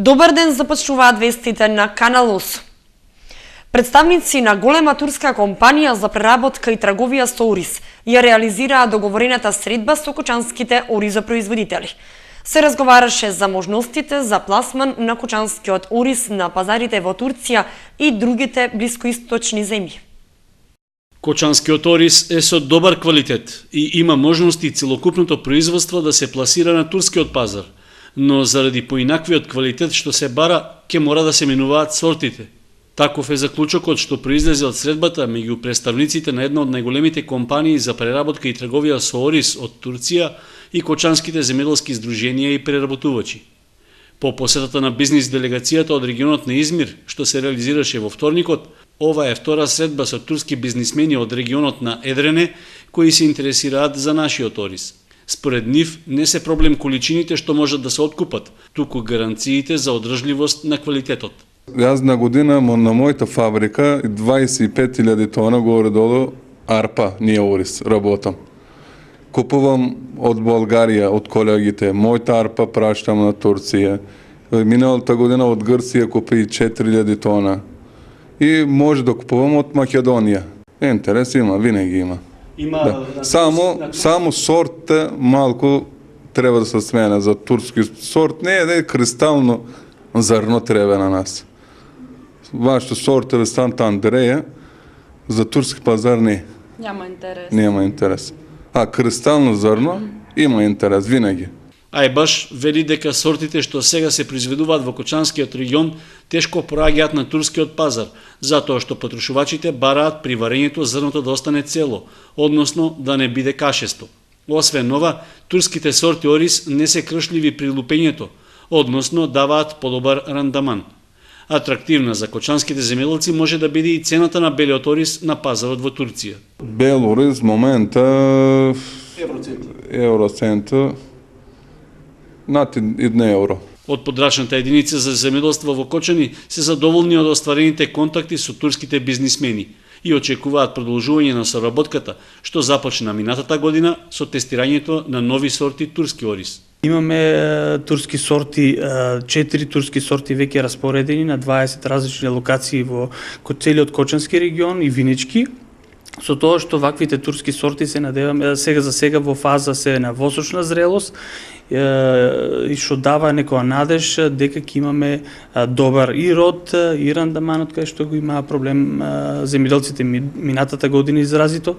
Добар ден, започнуваат вестите на Канал 8. Представници на голема турска компанија за преработка и трговија со ориз ја реализираа договорената средба со кочанските оризопроизводители. Се разговараше за можностите за пласман на кочанскиот ориз на пазарите во Турција и другите блискоисточни земји. Кочанскиот ориз е со добар квалитет и има можности целокупното производство да се пласира на турскиот пазар, но заради поинаквиот квалитет што се бара, ќе мора да се менуваат сортите. Таков е заклучокот што произлезе од средбата меѓу представниците на една од најголемите компании за преработка и трговија со ориз од Турција и кочанските земјоделски здруженија и преработувачи. По посетата на бизнис делегацијата од регионот на Измир, што се реализираше во вторникот, ова е втора средба со турски бизнисмени од регионот на Едрене кои се интересираат за нашиот ориз. Според нив не се проблем количините што можат да се откупат, туку гаранциите за одржливост на квалитетот. Јас на година на мојата фабрика 25.000 тона горе-долу арпа, ние ориз, работам. Купувам од Болгарија, од колегите, мојата арпа праштам на Турција. Миналата година од Грција купи 4.000 тона. И може да купувам од Македонија. Интерес има, винаги има. Да. Само сорт малку треба да се смена за турски сорт. Не е кристално зрно треба на нас. Вашето сорт е Санта Андреја, за турски пазар не. Нема интерес. А кристално зрно има интерес винаги. Ајбаш вели дека сортите што сега се произведуваат во Кочанскиот регион тешко пораѓаат на турскиот пазар, затоа што потрошувачите бараат при варењето зрното да остане цело, односно да не биде кашесто. Освен ова, турските сорти ориз не се кршливи при лупењето, односно даваат подобар рандаман. Атрактивна за кочанските земјоделци може да биде и цената на белиот ориз на пазарот во Турција. Бел ориз момента евроцента над 1 евро. Од подрачната единица за земјоделство во Кочани се задоволни од остварените контакти со турските бизнисмени и очекуваат продолжување на соработката, што започна минатата година со тестирањето на нови сорти турски ориз. Имаме турски сорти, 4 турски сорти веќе распоредени на 20 различни локации во целиот Кочански регион и Винички. Со тоа што ваквите турски сорти се надеваме сега за сега во фаза се на восочна зрелост и што дава некоја надеж дека ќе имаме добар и род и рандаманот кај што го имаа проблем земјоделците минатата година изразито.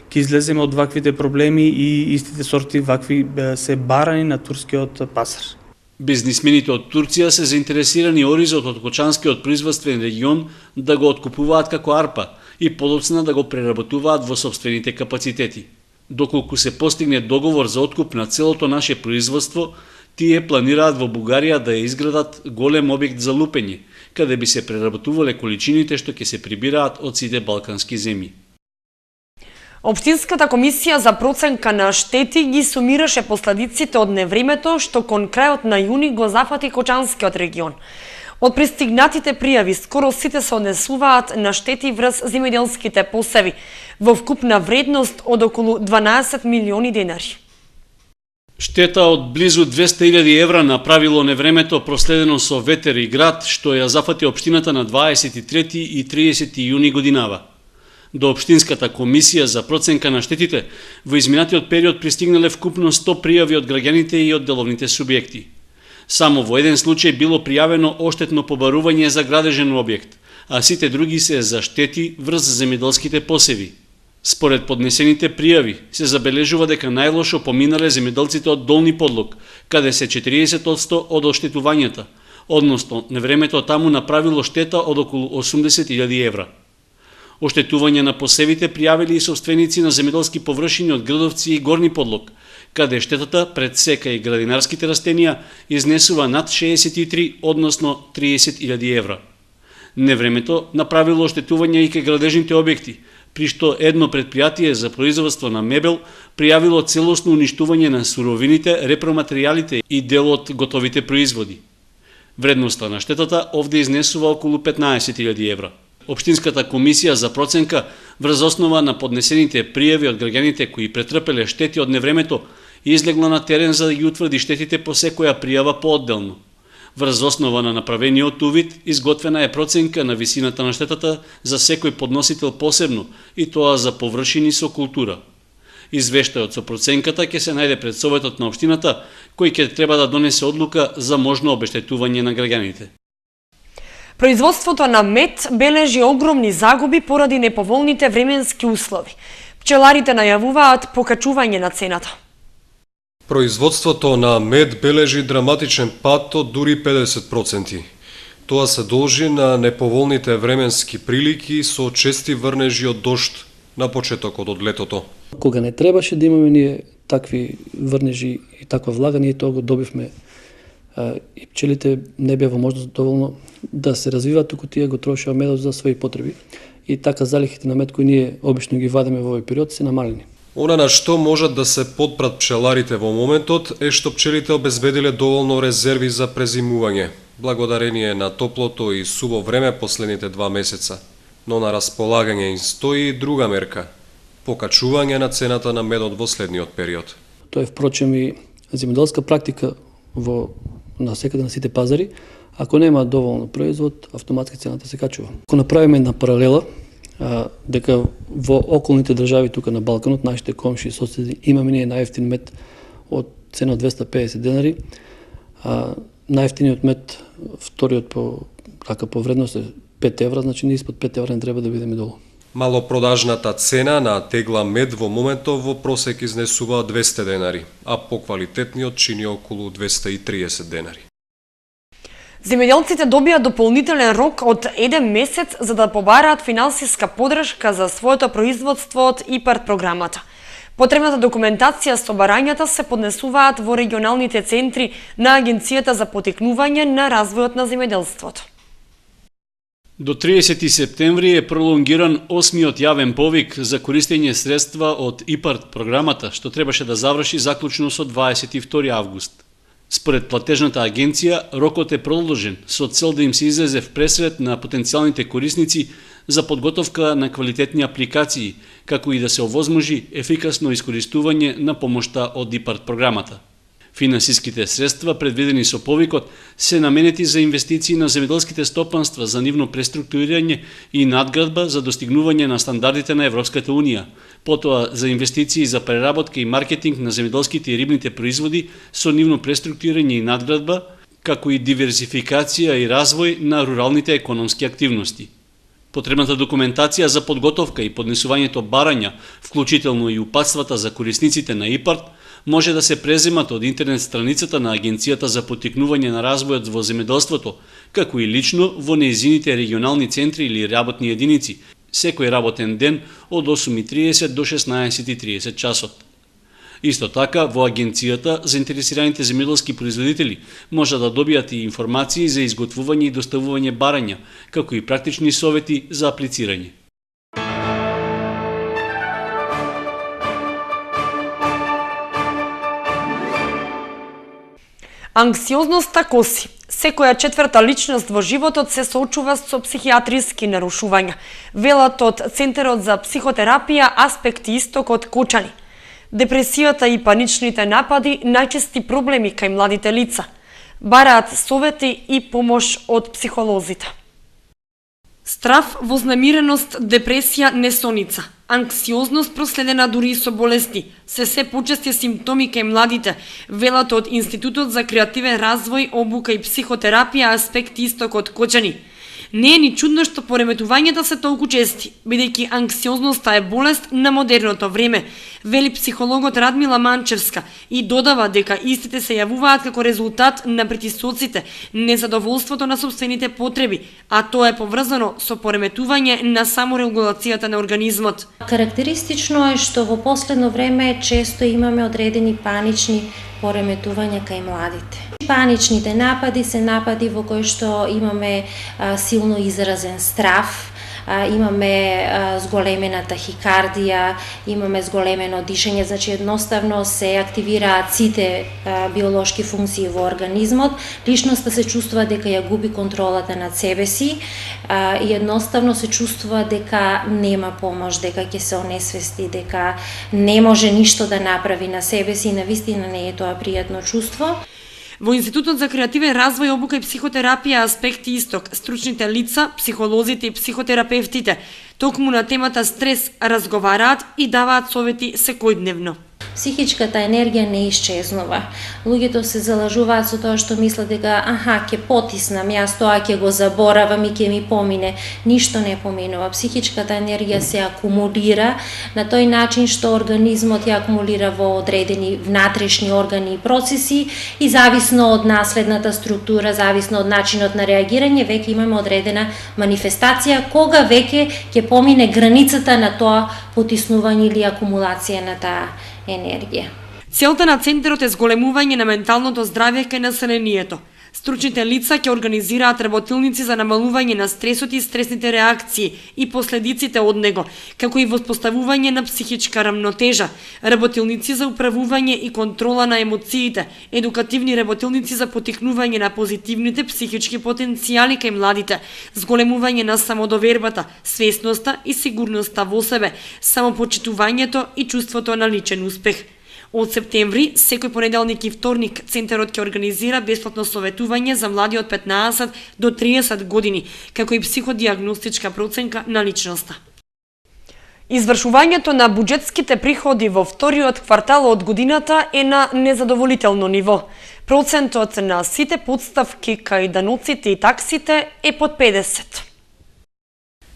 Ќе излеземе од ваквите проблеми и истите сорти вакви се барани на турскиот пазар. Бизнисмените од Турција се заинтересирани оризот од Кочанскиот производствен регион да го откупуваат како арпа и подоцна да го преработуваат во сопствените капацитети. Доколку се постигне договор за откуп на целото наше производство, тие планираат во Бугарија да ја изградат голем објект за лупење, каде би се преработувале количините што ќе се прибираат од сите балкански земји. Општинската комисија за проценка на штети ги сумираше последиците од невремето што кон крајот на јуни го зафати Кочанскиот регион. Од пристигнатите пријави скоро сите се однесуваат на штети врз земјоделските посеви во вкупна вредност од околу 12 милиони денари. Штета од близу 200.000 евра направило невремето проследено со ветер и град што ја зафати општината на 23 и 30 јуни годинава. До Општинската комисија за проценка на штетите во изминатиот период пристигнале вкупно 100 пријави од граѓаните и од деловните субјекти. Само во еден случај било пријавено оштетно побарување за градежен објект, а сите други се за штети врз земјоделските посеви. Според поднесените пријави се забележува дека најлошо поминале земјоделците од Долни Подлог, каде се 40% од оштетувањата, односно невремето таму направило штета од околу 80.000 евра. Оштетување на посевите пријавили и собственици на земјоделски површини од Грдовци и Горни Подлог, каде штетата пред сека и градинарските растенија изнесува над 63, односно 30.000 евра. Невремето направило оштетување и кај градежните објекти, при што едно предпријатие за производство на мебел пријавило целосно уништување на суровините, репроматеријалите и дел од готовите производи. Вредноста на штетата овде изнесува околу 15.000 евра. Општинската комисија за проценка врз основа на поднесените пријави од граѓаните кои претрпеле штети од невремето излегла на терен за да ги утврди штетите по секоја пријава поодделно. Врз основа на направениот увид, изготвена е проценка на висината на штетата за секој подносител посебно, и тоа за површини со култура. Извештајот со проценката ќе се најде пред Советот на општината, кој ќе треба да донесе одлука за можно обештетување на граѓаните. Производството на мед бележи огромни загуби поради неповолните временски услови. Пчеларите најавуваат покачување на цената. Производството на мед бележи драматичен пад од дури 50%. Тоа се должи на неповолните временски прилики со чести врнежи од дожд на почетокот од летото. Кога не требаше да имаме ние такви врнежи и таква влага, ние тоа го добивме и пчелите не беа во можност доволно да се развиваат, туку тие го трошеа медот за своји потреби. И така залихите на мед кои ние обично ги вадиме во овој период се намалени. Она на што можат да се подпрат пчеларите во моментот е што пчелите обезбедиле доволно резерви за презимување, благодарение на топлото и суво време последните 2 месеца. Но на располагање им стои и друга мерка – покачување на цената на медот во следниот период. Тоа е впрочем и земјоделска практика на секаде на сите пазари. Ако нема доволно производ, автоматски цената се качува. Ако направиме една паралела, дека во околните држави тука на Балканот, нашите комши и соседи, имаме ние најевтин мед од цена од 250 денари. Најевтиниот мед, вториот по вредност е 5 евра, значи ние испод 5 евра не треба да бидеме долу. Малопродажната цена на тегла мед во моментот во просек изнесува 200 денари, а поквалитетниот чини околу 230 денари. Земјоделците добија дополнителен рок од 1 месец за да побараат финансиска поддршка за своето производство од ИПАРД програмата. Потребната документација со барањата се поднесуваат во регионалните центри на Агенцијата за поттикнување на развојот на земјоделството. До 30 септември е пролонгиран 8-миот јавен повик за користење средства од ИПАРД програмата, што требаше да заврши заклучно со 22 август. Според платежната агенција, рокот е продолжен со цел да им се излезе в пресред на потенцијалните корисници за подготовка на квалитетни апликации, како и да се овозможи ефикасно искористување на помошта од ИПАРД програмата. Финансиските средства предвидени со повикот се наменети за инвестиции на земјоделските стопанства за нивно преструктурирање и надградба за достигнување на стандардите на Европската Унија, потоа за инвестиции за преработка и маркетинг на земјоделските и рибните производи со нивно преструктурирање и надградба, како и диверзификација и развој на руралните економски активности. Потребната документација за подготовка и поднесувањето барања, вклучително и упатствата за корисниците на ИПАРД, може да се преземат од интернет страницата на Агенцијата за поттикнување на развојот во земјоделството, како и лично во нејзините регионални центри или работни единици, секој работен ден од 8:30 до 16:30 часот. Исто така, во Агенцијата, заинтересираните земјоделски производители може да добијат и информации за изготвување и доставување барања, како и практични совети за аплицирање. Анксиозноста коси. Секоја четврта личност во животот се соочува со психијатриски нарушувања, велат од Центарот за психотерапија Аспекти Исток од Кочани. Депресијата и паничните напади најчести проблеми кај младите лица. Бараат совети и помош од психолозите. Страв, вознемиреност, депресија, несоница, анксиозност проследена дури и со болести се почести симптоми кај младите, велат од Институтот за креативен развој, обука и психотерапија Аспекти Исток од Кочани. Не е ни чудно што пореметувањата се толку чести, бидејќи анксиозноста е болест на модерното време, вели психологот Радмила Манчевска и додава дека истите се јавуваат како резултат на притисоците, незадоволството на сопствените потреби, а тоа е поврзано со пореметување на саморегулацијата на организмот. Карактеристично е што во последно време често имаме одредени панични пореметувања кај младите. Паничните напади се напади во кои што имаме силно изразен страв, имаме зголемена тахикардија, имаме зголемено дишење, значи едноставно се активираат сите биолошки функции во организмот, личноста се чувствува дека ја губи контролата над себе си и едноставно се чувствува дека нема помош, дека ќе се онесвести, дека не може ништо да направи на себе си и навистина не е тоа пријатно чувство. Во Институтот за креативен развој, обука и психотерапија Аспекти Исток, стручните лица, психолозите и психотерапевтите, токму на темата стрес разговараат и даваат совети секојдневно. Психичката енергија не исчезнува. Луѓето се залажуваат со тоа што мислат дека ќе потиснам јас тоа, ќе го заборавам и ќе ми помине. Ништо не поминува. Психичката енергија се акумулира на тој начин што организмот ја акумулира во одредени внатрешни органи и процеси и зависно од наследната структура, зависно од начинот на реагирање, веќе имаме одредена манифестација кога веќе ќе помине границата на тоа потиснување или акумулација на таа енергија. Целта на центарот е зголемување на менталното здравје кај населението. Стручните лица ќе организираат работилници за намалување на стресот и стресните реакции и последиците од него, како и воспоставување на психичка рамнотежа, работилници за управување и контрола на емоциите, едукативни работилници за потикнување на позитивните психички потенцијали кај младите, зголемување на самодовербата, свесноста и сигурноста во себе, самопочитувањето и чувството на личен успех. Од септември, секој понеделник и вторник, центарот ќе организира бесплатно советување за млади од 15 до 30 години, како и психодиагностичка проценка на личноста. Извршувањето на буџетските приходи во вториот квартал од годината е на незадоволително ниво. Процентот на сите подставки кај даноците и таксите е под 50%.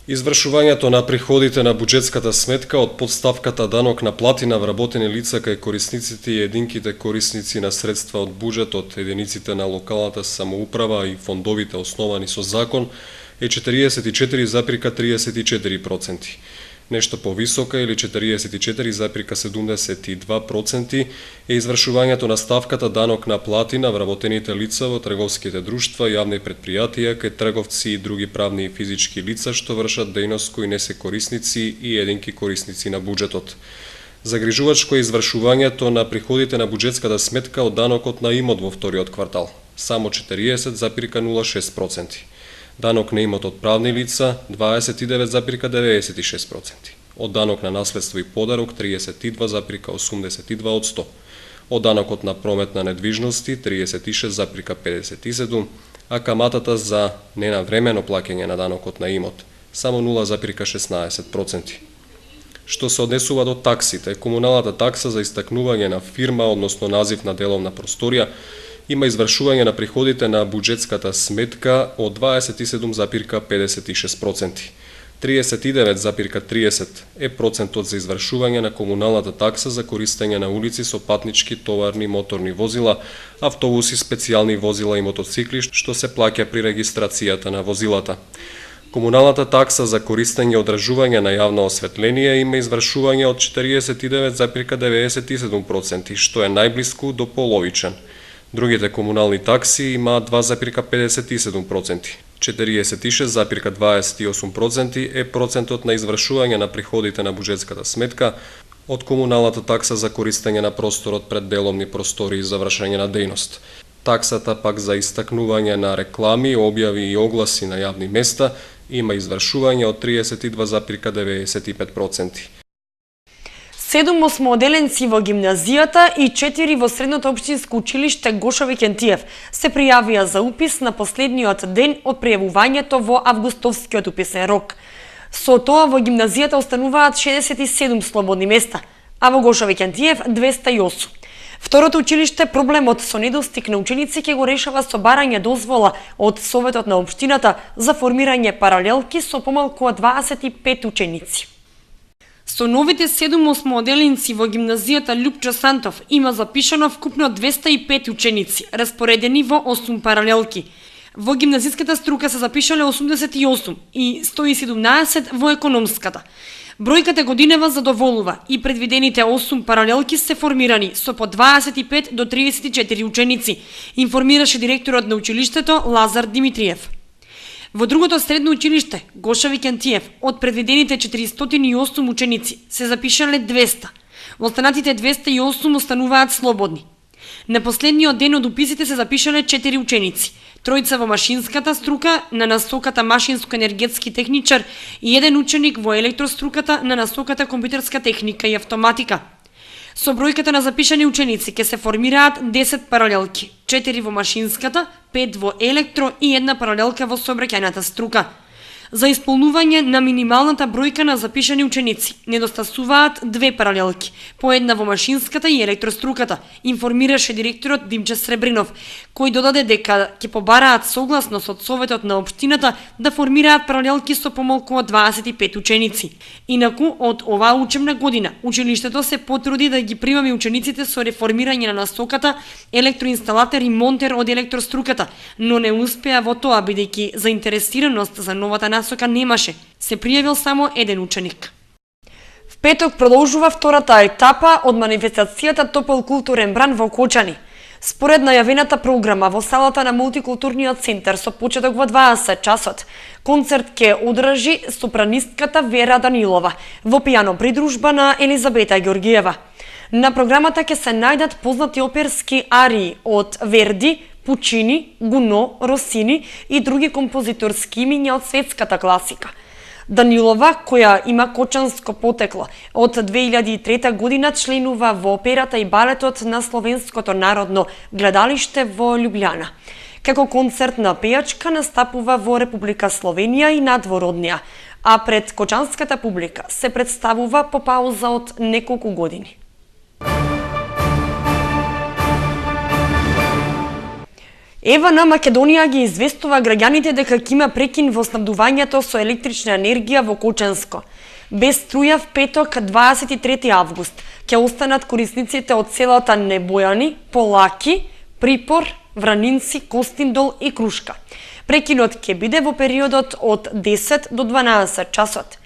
Извршувањето на приходите на буџетската сметка од подставката данок на плати на вработени лица кај корисниците и единките корисници на средства од буџетот, единиците на локалната самоуправа и фондовите основани со закон е 44,34%. Нешто повисока или 44,72% е извршувањето на ставката данок на плати на вработените лица во трговските друштва, јавни предпријатија, кај трговци и други правни и физички лица што вршат дејност кои не се корисници и единки корисници на буџетот. Загрижувачко е извршувањето на приходите на буџетската сметка од данокот на имот во вториот квартал, само 40,06%. Данок на имот од правни лица 29,96%, од данок на наследство и подарок 32,82%, од данокот на промет на недвижности 36,57%, а каматата за ненавремено плаќање на данокот на имот само 0,16%. Што се однесува до таксите, комуналната такса за истакнување на фирма, односно назив на деловна просторија, има извршување на приходите на буџетската сметка од 27,56%. 39,30% е процентот за извршување на комуналната такса за користење на улици со патнички, товарни, моторни возила, автобуси, специјални возила и мотоцикли, што се плаќа при регистрацијата на возилата. Комуналната такса за користење и одржување на јавно осветление има извршување од 49,97%, што е најблиску до половичен. Другите комунални такси имаат 2,57%. 46,28% е процентот на извршување на приходите на буџетската сметка од комуналната такса за користење на просторот пред деловни простори за вршење на дејност. Таксата пак за истакнување на реклами, објави и огласи на јавни места има извршување од 32,95%. 7 осмооделенци во гимназијата и 4 во средното општинско училиште Гошо Викентиев се пријавија за упис на последниот ден од пријавувањето во августовскиот уписен рок. Со тоа во гимназијата остануваат 67 слободни места, а во Гошо Викентиев 208. Второто училиште проблемот со недостиг на ученици ќе го решава со барање дозвола од Советот на општината за формирање паралелки со помалку од 25 ученици. Со новите 7 осмооделенци во гимназијата Љупчо Сантов има запишано вкупно 205 ученици, распоредени во 8 паралелки. Во гимназиската струка се запишале 88 и 117 во економската. Бројката годинева задоволува и предвидените 8 паралелки се формирани со по 25 до 34 ученици, информираше директорот на училиштето Лазар Димитриев. Во другото средно училиште, Гошо Викентиев, од предвидените 408 ученици се запишале 200. Останатите 208 остануваат слободни. На последниот ден од уписите се запишале 4 ученици, тројца во машинската струка на насоката машинско-енергетски техничар и еден ученик во електроструката на насоката компјутерска техника и автоматика. Со бројката на запишани ученици ќе се формираат 10 паралелки, 4 во машинската, 5 во електро и 1 паралелка во сообраќајната струка. За исполнување на минималната бројка на запишани ученици недостасуваат 2 паралелки, по една во машинската и електроструката, информираше директорот Димче Сребринов, кој додаде дека ќе побараат согласност од Советот на општината да формираат паралелки со помалку од 25 ученици. Инаку, од оваа учебна година, училиштето се потруди да ги примами учениците со реформирање на насоката електроинсталатер и монтер од електроструката, но не успеа во тоа бидејќи заинтересираност за новата насока немаше. Се пријавил само еден ученик. В петок продолжува втората етапа од манифестацијата Топол културен бран во Кочани. Според најавената програма во салата на мултикултурниот центар со почеток во 20 часот, концерт ќе одржи сопранистката Вера Данилова во пијано придружба на Елизабета Ѓоргиева. На програмата ќе се најдат познати оперски арии од Верди, Пучини, Гуно, Росини и други композиторски имиња од светската класика. Данилова, која има кочанско потекло, од 2003 година членува во операта и балетот на Словенското народно гледалиште во Љубљана. Како концертна пејачка настапува во Република Словенија и надвор од неа, а пред кочанската публика се представува по пауза од неколку години. ЕВН Македонија ги известува граѓаните дека ќе има прекин во снабдувањето со електрична енергија во Кочанско. Без струја в петок 23 август ќе останат корисниците од селата Небојани, Полаки, Припор, Вранинци, Костиндол и Крушка. Прекинот ќе биде во периодот од 10 до 12 часот.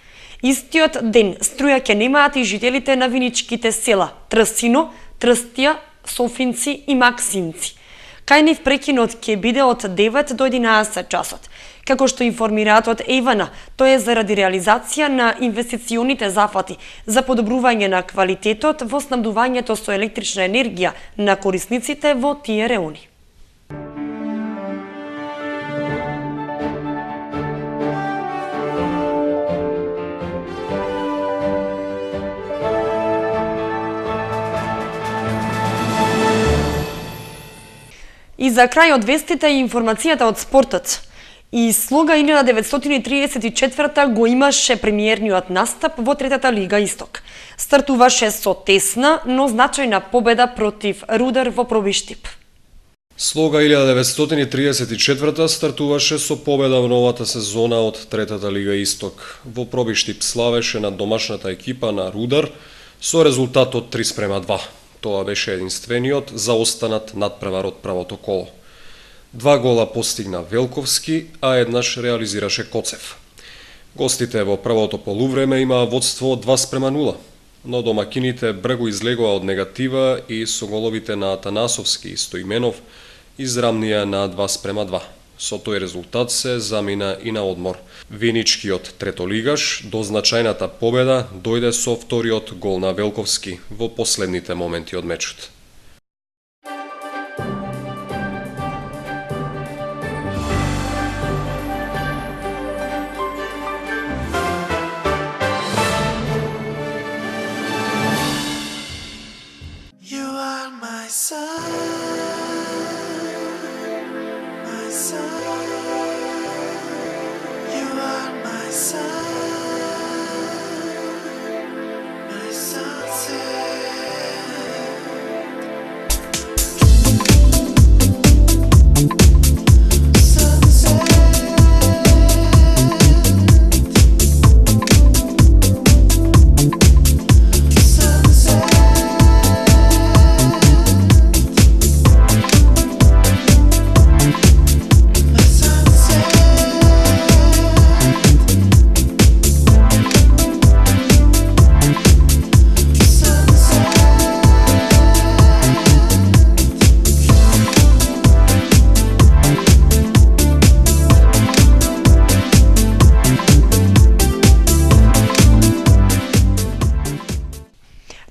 Истиот ден струја ќе немаат и жителите на виничките села Трсино, Трстија, Софинци и Максимци. Кај нив прекинот ќе биде од 9 до 11 часот. Како што информираат од ЕВН, тоа е заради реализација на инвестиционите зафати за подобрување на квалитетот во снабдувањето со електрична енергија на корисниците во тие реони. И за крај од вестите и информацијата од спортот. И Слога 1934 го имаше премиерниот настап во третата Лига Исток. Стартуваше со тесна, но значајна победа против Рудар во Пробиштип. Слога 1934 стартуваше со победа во новата сезона од третата Лига Исток. Во Пробиштип славеше над домашната екипа на Рудар со резултатот 3:2. Тоа беше единствениот заостанат надпревар од првото коло. 2 гола постигна Велковски, а еднаш реализираше Коцев. Гостите во првото полувреме имаа водство од 2:0, но домакините бргу излегоа од негатива и со головите на Атанасовски и Стоименов израмнија на 2:2. Со тој резултат се замина и на одмор. Виничкиот третолигаш до значајната победа дојде со вториот гол на Велковски во последните моменти од мечот.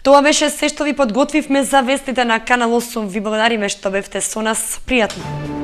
Тоа беше се што ви подготвивме за вестите на Канал 8. Ви благодариме што бевте со нас. Пријатно!